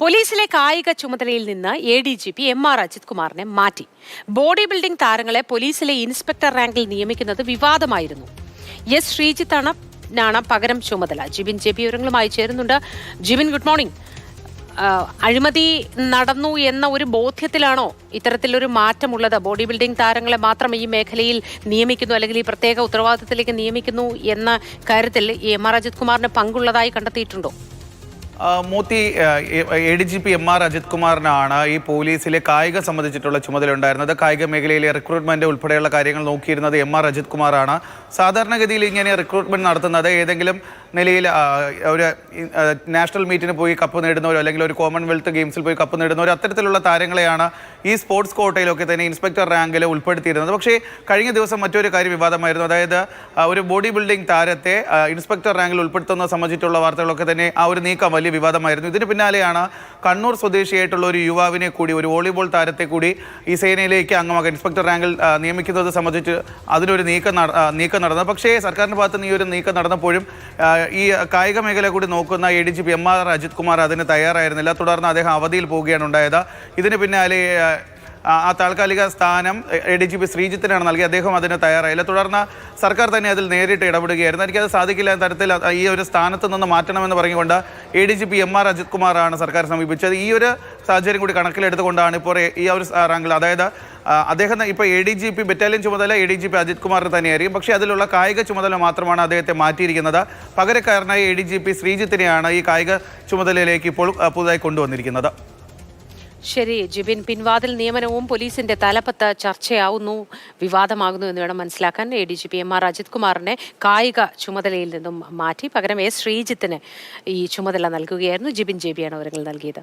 പോലീസിലെ കായിക ചുമതലയിൽ നിന്ന് ADGP MR അജിത് കുമാറിനെ മാറ്റി. ബോഡി ബിൽഡിംഗ് താരങ്ങളെ പോലീസിലെ ഇൻസ്പെക്ടർ റാങ്കിൽ നിയമിക്കുന്നത് വിവാദമായിരുന്നു. എസ് ശ്രീജിത്താണ് പകരം ചുമതല. ജിബിൻ JP വിവരങ്ങളുമായി ചേരുന്നുണ്ട്. Jibin, good morning. അഴിമതി നടന്നു എന്ന ഒരു ബോധ്യത്തിലാണോ ഇത്തരത്തിലൊരു മാറ്റമുള്ളത്? ബോഡി ബിൽഡിംഗ് താരങ്ങളെ മാത്രം ഈ മേഖലയിൽ നിയമിക്കുന്നു, അല്ലെങ്കിൽ ഈ പ്രത്യേക ഉത്തരവാദിത്തത്തിലേക്ക് നിയമിക്കുന്നു എന്ന കാര്യത്തിൽ MR അജിത് കുമാറിന് പങ്കുള്ളതായി കണ്ടെത്തിയിട്ടുണ്ടോ? മൂത്തി ADGP MR അജിത് കുമാറിനാണ് ഈ പോലീസിലെ കായിക സംബന്ധിച്ചിട്ടുള്ള ചുമതല ഉണ്ടായിരുന്നത്. കായിക മേഖലയിലെ റിക്രൂട്ട്മെന്റ് ഉൾപ്പെടെയുള്ള കാര്യങ്ങൾ നോക്കിയിരുന്നത് MR അജിത് കുമാറാണ്. സാധാരണഗതിയിൽ ഇങ്ങനെ റിക്രൂട്ട്മെന്റ് നടത്തുന്നത് ഏതെങ്കിലും നിലയിൽ ഒരു നാഷണൽ മീറ്റിന് പോയി കപ്പ് നേടുന്നവരോ അല്ലെങ്കിൽ ഒരു കോമൺവെൽത്ത് ഗെയിംസിൽ പോയി കപ്പ് നേടുന്നവരോ അത്തരത്തിലുള്ള താരങ്ങളെയാണ് ഈ സ്പോർട്സ് കോട്ടയിലൊക്കെ തന്നെ ഇൻസ്പെക്ടർ റാങ്കിൽ ഉൾപ്പെടുത്തിയിരുന്നത്. പക്ഷേ കഴിഞ്ഞ ദിവസം മറ്റൊരു കാര്യം വിവാദമായിരുന്നു. അതായത് ഒരു ബോഡി ബിൽഡിംഗ് താരത്തെ ഇൻസ്പെക്ടർ റാങ്കിൽ ഉൾപ്പെടുത്തുന്നത് സംബന്ധിച്ചുള്ള വാർത്തകളൊക്കെ തന്നെ ആ ഒരു നീക്കം വലിയ വിവാദമായിരുന്നു. ഇതിന് പിന്നാലെയാണ് കണ്ണൂർ സ്വദേശിയായിട്ടുള്ള ഒരു യുവാവിനെ കൂടി, ഒരു വോളിബോൾ താരത്തെ കൂടി ഈ സേനയിലേക്ക് അംഗമാക്കാൻ ഇൻസ്പെക്ടർ റാങ്കിൽ നിയമിക്കുന്നത് സംബന്ധിച്ച് അതിനൊരു നീക്കം നടന്നത്. പക്ഷേ സർക്കാരിൻ്റെ ഭാഗത്ത് നിന്ന് ഈ ഒരു നീക്കം നടന്നപ്പോഴും ഈ കായിക മേഖല കൂടി നോക്കുന്ന ADGP MR അജിത് കുമാർ അതിന് തയ്യാറായിരുന്നില്ല. തുടർന്ന് അദ്ദേഹം അവധിയിൽ പോവുകയാണ് ഉണ്ടായത്. ഇതിന് പിന്നാലെ ആ താൽക്കാലിക സ്ഥാനം ADGP ശ്രീജിത്തിനാണ് നൽകി. അദ്ദേഹം അതിന് തയ്യാറായില്ല. തുടർന്ന് സർക്കാർ തന്നെ അതിൽ നേരിട്ട് ഇടപെടുകയായിരുന്നു. എനിക്കത് സാധിക്കില്ല എന്ന തരത്തിൽ ഈ ഒരു സ്ഥാനത്ത് നിന്ന് മാറ്റണമെന്ന് പറഞ്ഞുകൊണ്ട് ADGP MR അജിത് കുമാറാണ് സർക്കാർ സമീപിച്ചത്. ഈ ഒരു സാഹചര്യം കൂടി കണക്കിലെടുത്തുകൊണ്ടാണ് ഇപ്പോൾ ഈ ഒരു റാങ്കിൽ, അതായത് അദ്ദേഹം ഇപ്പോൾ ADGP ബറ്റാലിയൻ ചുമതല ADGP അജിത് കുമാറിന് തന്നെയായിരിക്കും. പക്ഷേ അതിലുള്ള കായിക ചുമതല മാത്രമാണ് അദ്ദേഹത്തെ മാറ്റിയിരിക്കുന്നത്. പകരക്കാരനായി ADGP ശ്രീജിത്തിനെയാണ് ഈ കായിക ചുമതലയിലേക്ക് ഇപ്പോൾ പുതുതായി കൊണ്ടുവന്നിരിക്കുന്നത്. ശരി ജിബിൻ, പിൻവാതിൽ നിയമനവും പോലീസിന്റെ തലപ്പത്ത് ചർച്ചയാവുന്നു, വിവാദമാകുന്നു എന്ന് വേണം മനസ്സിലാക്കാൻ. ADGP MR അജിത് കുമാറിനെ കായിക ചുമതലയിൽ നിന്നും മാറ്റി പകരം S ശ്രീജിത്തിന് ഈ ചുമതല നൽകുകയായിരുന്നു. ജിബിൻ JP ആണ് വിവരങ്ങൾ നൽകിയത്.